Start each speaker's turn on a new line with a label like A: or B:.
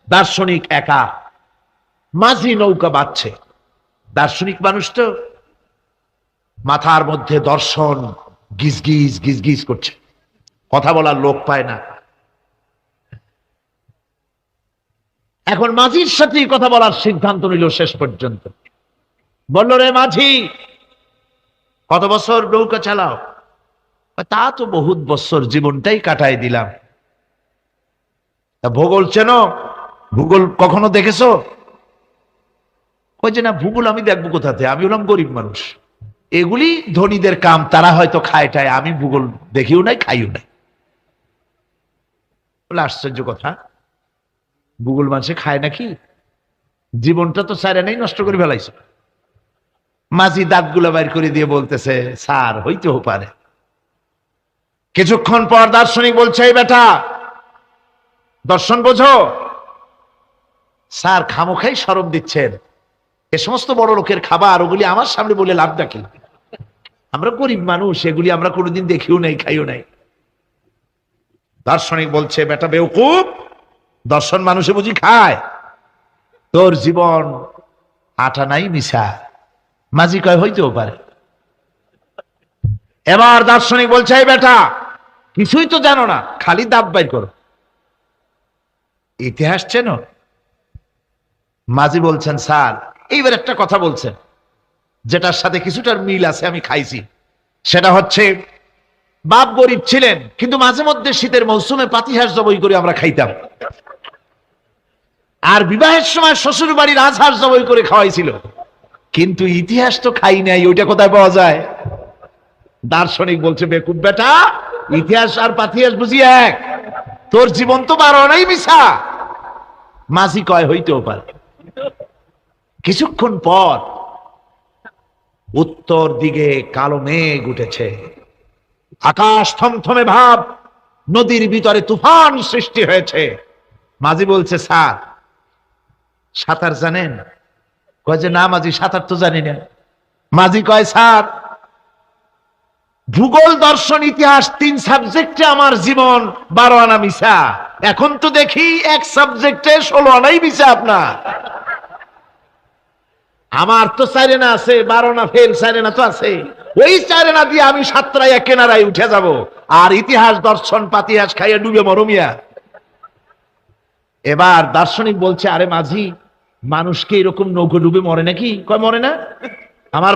A: দার্শনিক একা, মাঝি নৌকা বাঁধছে। দার্শনিক মানুষ তো মাথার মধ্যে দর্শন গিজগিজ গিজগিজ করছে, কথা বলার লোক পায় না। এখন মাঝির সাথে কথা বলার সিদ্ধান্ত নিল। শেষ পর্যন্ত বলল, রে মাঝি, কত বছর নৌকা চালাও? তা তো বহুত বছর, জীবনটাই কাটাই দিলাম। ভূগোল চেনো? ভূগোল কখনো দেখেছো? ওই যে না, ভূগোল আমি দেখবো কোথাতে, আমি হলাম গরিব মানুষ, এগুলি ধনীদের কাম, তারা হয়তো খায় টায়, আমি ভূগোল দেখিও নাই খাইও নাই। বলে আশ্চর্য কথা, ভূগোল মানুষে খায় নাকি? জীবনটা তো সাইরা নেই, নষ্ট করে ফেলাইছে। মাঝি দাঁতগুলো বাইর করে দিয়ে বলতেছে, স্যার হইতেও পারে। কিছুক্ষণ পর দার্শনিক বলছে, এই বেটা, দর্শন বোঝো? স্যার খামোখাই শরম দিচ্ছেন, এ সমস্ত বড় লোকের খাবার, ওগুলি আমার সামনে বলে লাভ নাকি? আমরা গরিব মানুষ, এগুলি আমরা কোনোদিন দেখিও নাই খাইও নাই। দার্শনিক বলছে, বেটা বেওকুফ, দর্শন মানুষে বুঝি খায়? তোর জীবন আটা নাই মিশা। মাঝি কয়, হইতেও পারে। এবার দার্শনিক বলছে, এই বেটা, কিছুই তো জানো না, খালি দাঁত বাইর করো। ইতিহাস চেনো? মাঝি বলছেন, স্যার এইবার একটা কথা বলছেন যেটার সাথে কিছুটার মিল আছে, আমি খাইছি। সেটা হচ্ছে, বাপ গরিব ছিলেন, কিন্তু মাঝে মধ্যে শীতের মৌসুমে পাতিহাঁস জবাই করে আমরা খাইতাম। আর বিবাহের সময় শ্বশুর বাড়ির রাজহাঁস জবাই করে খাওয়াইছিল। কিন্তু ইতিহাস তো খাই নাই, ওইটা কোথায় পাওয়া যায়? দার্শনিক বলছে, বেকুব বেটা, ইতিহাস আর পাতিহাঁস বুঝি এক? তোর জীবন তো 12 নাই মিশা। মাঝি কয়, হইতেও পারে। কিছুক্ষণ পর উত্তর দিকে কালো মেঘ উঠেছে, আকাশ থমথমে ভাব, নদীর ভিতরে তুফান সৃষ্টি হয়েছে। মাঝি বলছে, স্যার সাঁতার জানেন? কয় যে না মাঝি, সাঁতার তো জানি না। মাঝি কয়, স্যার ভূগোল দর্শন ইতিহাস 3 সাবজেক্টে আমার জীবন 12 আনা মিশা, এখন তো দেখি এক সাবজেক্টে 16 আনাই মিশা আপনার। আমার তো 4 আনা আছে, 12 আনা ফেল, 4 আনা তো আছে, ওই 4 আনা দিয়ে আমি সাতরায় এক কেনারায় উঠে যাব, আর ইতিহাস দর্শন পাতিহাস খাইয়া ডুবে মরমিয়া। এবার দার্শনিক বলছে, আরে মাঝি, মানুষকে এরকম নৌকো ডুবে মরে নাকি? কয় মরে না। আমার